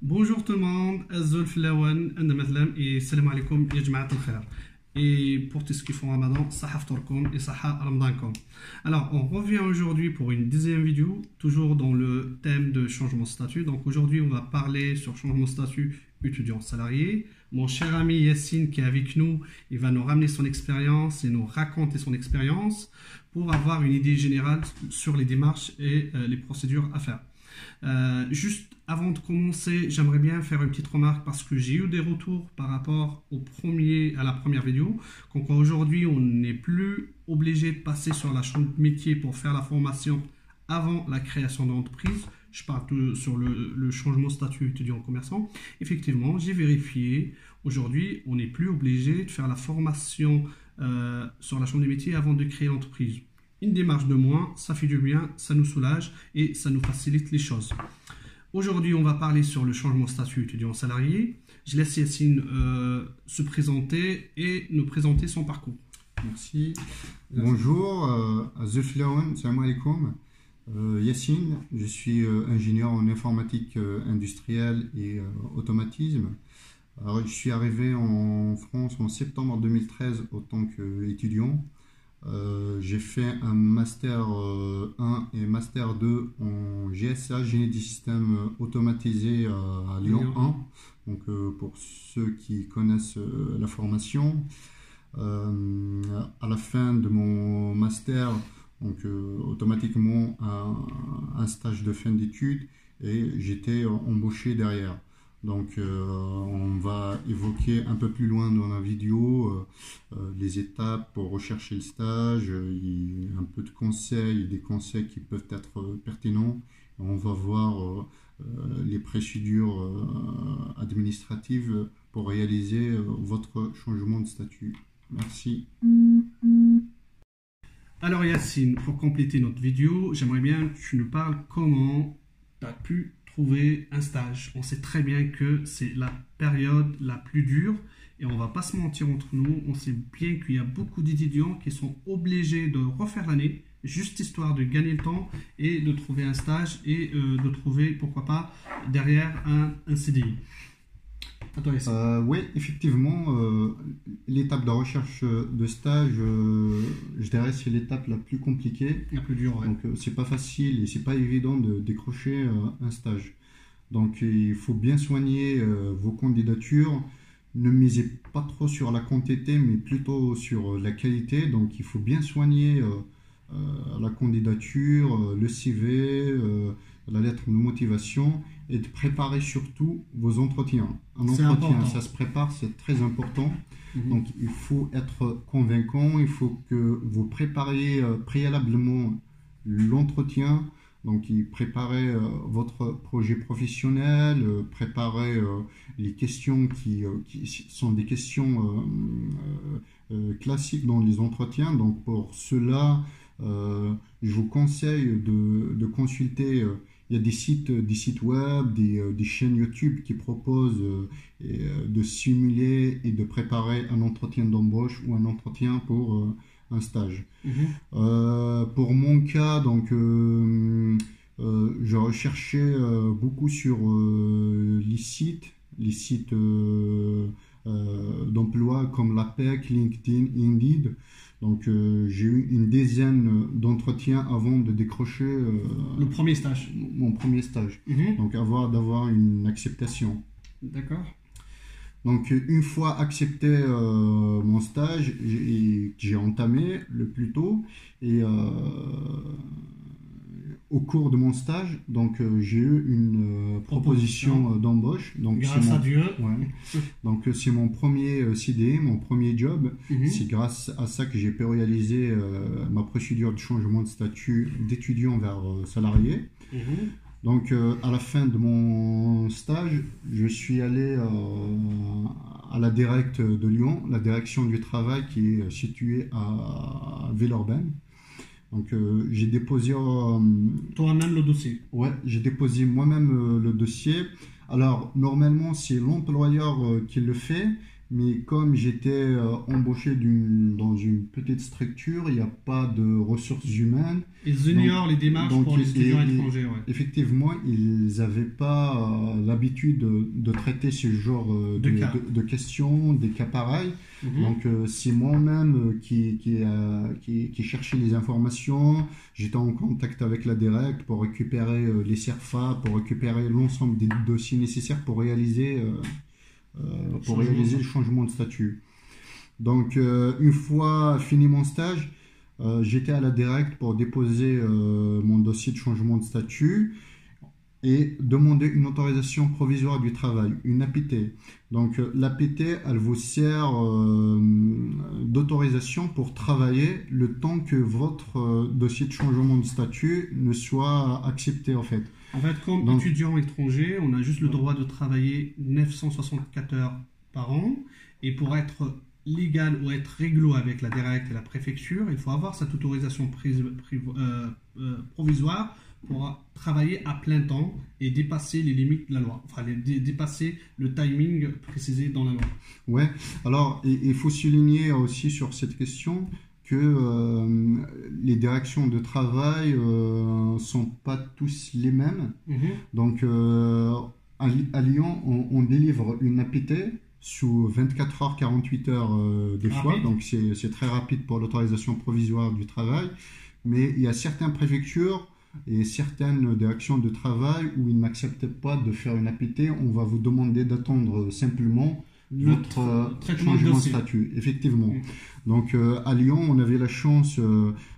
Bonjour tout le monde, Azul Filawan, Andamatlam et salam alaikum ya Jama'at al-Khair. Et pour tous ceux qui font Ramadan, Saha Ftorkum et Saha Ramadankum. Alors, on revient aujourd'hui pour une deuxième vidéo, toujours dans le thème de changement de statut. Donc aujourd'hui, on va parler sur changement de statut étudiant salarié. Mon cher ami Yassine qui est avec nous, il va nous ramener son expérience et nous raconter son expérience pour avoir une idée générale sur les démarches et les procédures à faire. Juste avant de commencer, j'aimerais bien faire une petite remarque parce que j'ai eu des retours par rapport à la première vidéo. Comme quoi aujourd'hui, on n'est plus obligé de passer sur la chambre de métier pour faire la formation avant la création d'entreprise. Je parle sur le changement de statut étudiant commerçant. Effectivement, j'ai vérifié. Aujourd'hui, on n'est plus obligé de faire la formation sur la chambre de métier avant de créer l'entreprise. Une démarche de moins, ça fait du bien, ça nous soulage et ça nous facilite les choses. Aujourd'hui, on va parler sur le changement de statut étudiant salarié. Je laisse Yassine se présenter et nous présenter son parcours. Merci. Bonjour, Zulflaoun, salam alaikum. Yassine, je suis ingénieur en informatique industrielle et automatisme. Alors, je suis arrivé en France en septembre 2013 en tant qu'étudiant. J'ai fait un Master 1 et Master 2 en GSA, Génie des systèmes automatisés à Lyon 1. Donc, pour ceux qui connaissent la formation, à la fin de mon Master, donc automatiquement un stage de fin d'études et j'étais embauché derrière. Donc on va évoquer un peu plus loin dans la vidéo les étapes pour rechercher le stage, un peu de conseils, des conseils qui peuvent être pertinents. On va voir les procédures administratives pour réaliser votre changement de statut. Merci. Alors Yassine, pour compléter notre vidéo, j'aimerais bien que tu nous parles comment tu as pu trouver un stage. On sait très bien que c'est la période la plus dure et on va pas se mentir entre nous. On sait bien qu'il y a beaucoup d'étudiants qui sont obligés de refaire l'année juste histoire de gagner le temps et de trouver un stage et de trouver, pourquoi pas, derrière un CDI. Oui, effectivement, l'étape de recherche de stage, je dirais, c'est l'étape la plus compliquée. La plus dure, ouais. Donc, c'est pas facile et c'est pas évident de décrocher un stage. Donc, il faut bien soigner vos candidatures. Ne misez pas trop sur la quantité, mais plutôt sur la qualité. Donc, il faut bien soigner la candidature, le CV, la lettre de motivation et de préparer surtout vos entretiens. Un entretien, ça se prépare, c'est très important. Donc, il faut être convaincant, il faut que vous prépariez préalablement l'entretien. Donc, préparez votre projet professionnel, préparez les questions qui sont des questions classiques dans les entretiens. Donc, pour cela, je vous conseille de consulter. Il y a des sites web, des chaînes YouTube qui proposent de simuler et de préparer un entretien d'embauche ou un entretien pour un stage. Pour mon cas, donc, je recherchais beaucoup sur les sites d'emploi comme l'APEC, LinkedIn, Indeed. Donc, j'ai eu une dizaine d'entretiens avant de décrocher le premier stage. Mon premier stage. Donc, d'avoir une acceptation. D'accord. Donc, une fois accepté mon stage, j'ai entamé le plus tôt. Et au cours de mon stage, donc j'ai eu une proposition d'embauche. Donc, grâce à Dieu. Ouais. Donc, c'est mon premier CDI, mon premier job. C'est grâce à ça que j'ai pu réaliser ma procédure de changement de statut d'étudiant vers salarié. Donc, à la fin de mon stage, je suis allé à la Directe de Lyon, la direction du travail qui est située à Villeurbanne. Donc, j'ai déposé... toi-même le dossier? Ouais, j'ai déposé moi-même le dossier. Alors, normalement, c'est l'employeur qui le fait, Mais comme j'étais embauché dans une petite structure, il n'y a pas de ressources humaines. Ils ignorent les démarches pour les étudiants étrangers. Ouais. Effectivement, ils n'avaient pas l'habitude de traiter ce genre de questions, des cas pareils. Donc, c'est moi-même qui cherchais les informations. J'étais en contact avec la Direct pour récupérer les CERFA, pour récupérer l'ensemble des dossiers nécessaires pour réaliser le changement de statut. Donc, une fois fini mon stage, j'étais à la Direct pour déposer mon dossier de changement de statut et demander une autorisation provisoire du travail, une APT. Donc, l'APT, elle vous sert d'autorisation pour travailler le temps que votre dossier de changement de statut ne soit accepté, en fait. En fait, comme étudiant étranger, on a juste le droit de travailler 964 heures par an. Et pour être légal ou être réglo avec la Direct et la préfecture, il faut avoir cette autorisation provisoire pour travailler à plein temps et dépasser les limites de la loi. Enfin, dépasser le timing précisé dans la loi. Ouais, alors il faut souligner aussi sur cette question que les directions de travail sont pas tous les mêmes. Donc, à Lyon, on délivre une APT sous 24 heures, 48 heures des fois. Donc, c'est très rapide pour l'autorisation provisoire du travail. Mais il y a certaines préfectures et certaines directions de travail où ils n'acceptent pas de faire une APT. On va vous demander d'attendre simplement votre changement de statut, effectivement. Donc à Lyon, on avait la chance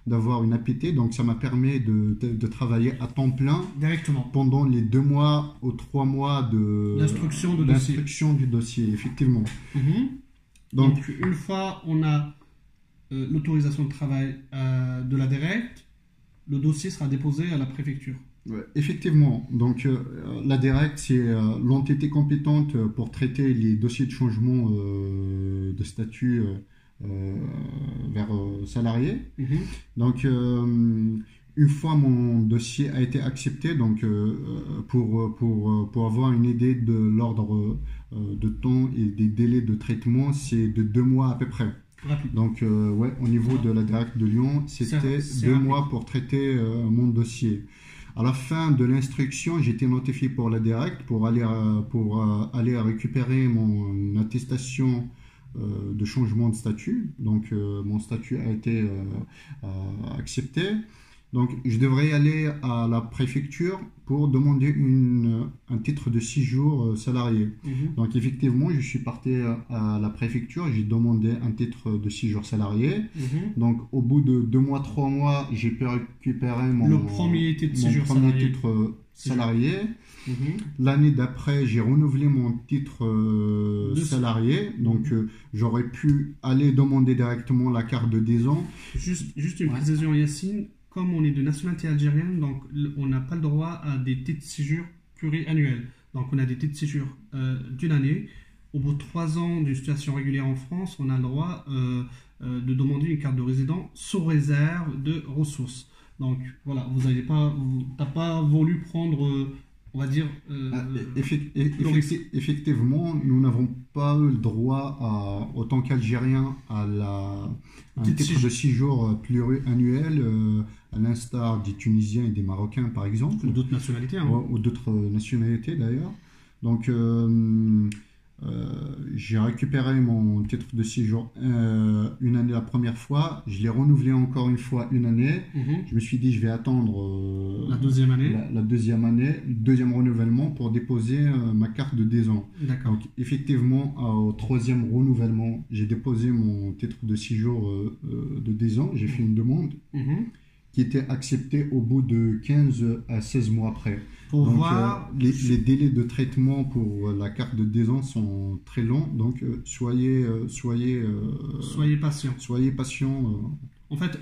d'avoir une APT, donc ça m'a permis de travailler à temps plein directement pendant les 2 mois ou 3 mois de l'instruction du dossier, effectivement. Donc une fois on a l'autorisation de travail de la Direct, le dossier sera déposé à la préfecture. Ouais, effectivement, donc la Direct, c'est l'entité compétente pour traiter les dossiers de changement de statut vers salarié. Donc, une fois mon dossier a été accepté, donc pour avoir une idée de l'ordre de temps et des délais de traitement, c'est de 2 mois à peu près. Rapide. Donc, ouais, au niveau de la Direct de Lyon, c'était 2 mois pour traiter mon dossier. À la fin de l'instruction, j'étais notifié pour la Direct pour aller récupérer mon attestation de changement de statut. Donc, mon statut a été accepté. Donc, je devrais aller à la préfecture pour demander un titre de séjour salarié. Donc, effectivement, je suis parti à la préfecture, j'ai demandé un titre de séjour salarié. Donc, au bout de 2 mois, 3 mois, j'ai pu récupérer mon premier titre de séjour salarié. L'année d'après, j'ai renouvelé mon titre salarié. Donc, j'aurais pu aller demander directement la carte de 10 ans. Juste une précision, Yacine. Comme on est de nationalité algérienne, donc on n'a pas le droit à des titres de séjour pluriannuels. Donc on a des titres de séjour d'une année. Au bout de 3 ans d'une situation régulière en France, on a le droit de demander une carte de résident sous réserve de ressources. Donc voilà, vous n'avez pas voulu prendre, on va dire... effectivement, nous n'avons pas eu le droit, autant qu'Algériens, à un titre de séjour pluriannuel, à l'instar des Tunisiens et des Marocains, par exemple. Ou d'autres nationalités. Ou d'autres nationalités, d'ailleurs. Donc, j'ai récupéré mon titre de séjour une année la première fois. Je l'ai renouvelé encore une fois une année. Je me suis dit, je vais attendre la deuxième année. La deuxième année, le deuxième renouvellement pour déposer ma carte de 10 ans. D'accord. Donc, effectivement, au 3e renouvellement, j'ai déposé mon titre de séjour de 10 ans. J'ai fait une demande qui était acceptée au bout de 15 à 16 mois après. Donc, voir... les délais de traitement pour la carte de 10 ans sont très longs, donc soyez patient. Soyez patient. En fait,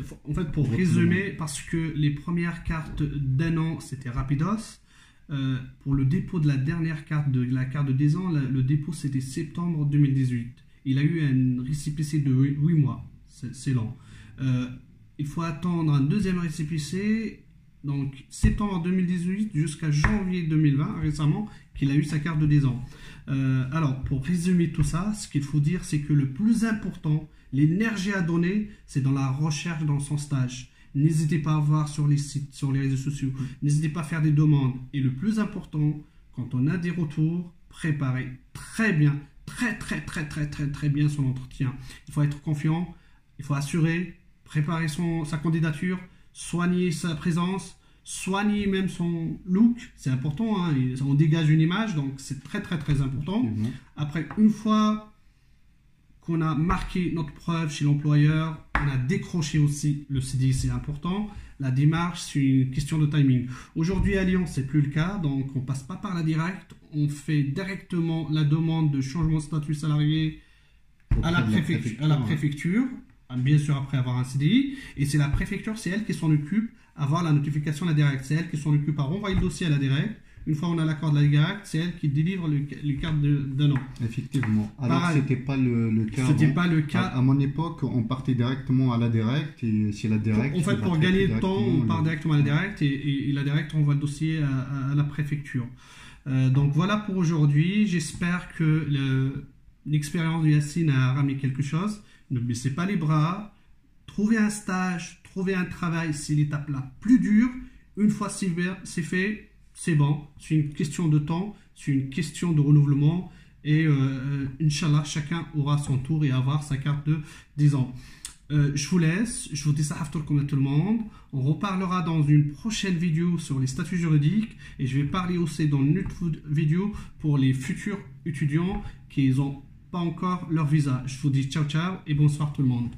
pour résumer, parce que les premières cartes d'1 an, c'était rapidos. Pour le dépôt de la dernière carte, la carte de 10 ans, le dépôt, c'était septembre 2018. Il a eu un récépissé de 8 mois. C'est lent. Il faut attendre un deuxième récépissé. Donc, septembre 2018 jusqu'à janvier 2020, récemment, qu'il a eu sa carte de 10 ans. Alors, pour résumer tout ça, ce qu'il faut dire, c'est que le plus important, l'énergie à donner, c'est dans la recherche dans son stage. N'hésitez pas à voir sur les sites, sur les réseaux sociaux. N'hésitez pas à faire des demandes. Et le plus important, quand on a des retours, préparez très bien, très bien son entretien. Il faut être confiant, il faut assurer, préparer sa candidature, soigner sa présence, soigner même son look. C'est important, hein, on dégage une image, donc c'est très important. Après, une fois qu'on a marqué notre preuve chez l'employeur, on a décroché aussi le CDI, c'est important. La démarche, c'est une question de timing. Aujourd'hui à Lyon, c'est plus le cas, donc on passe pas par la directe, on fait directement la demande de changement de statut salarié à la préfecture, bien sûr après avoir un CDI, et c'est la préfecture, c'est elle qui s'en occupe, avoir la notification de la directe, c'est elle qui s'en occupe à renvoyer le dossier à la directe. Une fois on a l'accord de la directe, c'est elle qui délivre les cartes d'un an. Effectivement. Alors, c'était pas le cas. C'était pas le cas. À mon époque, on partait directement à la directe et c'est la directe. En fait, pour gagner de temps, on part directement à la directe et la directe envoie le dossier à la préfecture. Donc voilà pour aujourd'hui. J'espère que l'expérience de Yacine a ramené quelque chose. Ne baissez pas les bras. Trouvez un stage, trouvez un travail, c'est l'étape la plus dure. Une fois c'est fait, c'est bon, c'est une question de temps, c'est une question de renouvellement et Inch'Allah, chacun aura son tour et avoir sa carte de 10 ans. Je vous laisse, je vous dis ça à tout le monde. On reparlera dans une prochaine vidéo sur les statuts juridiques et je vais parler aussi dans une autre vidéo pour les futurs étudiants qui n'ont pas encore leur visa. Je vous dis ciao et bonsoir tout le monde.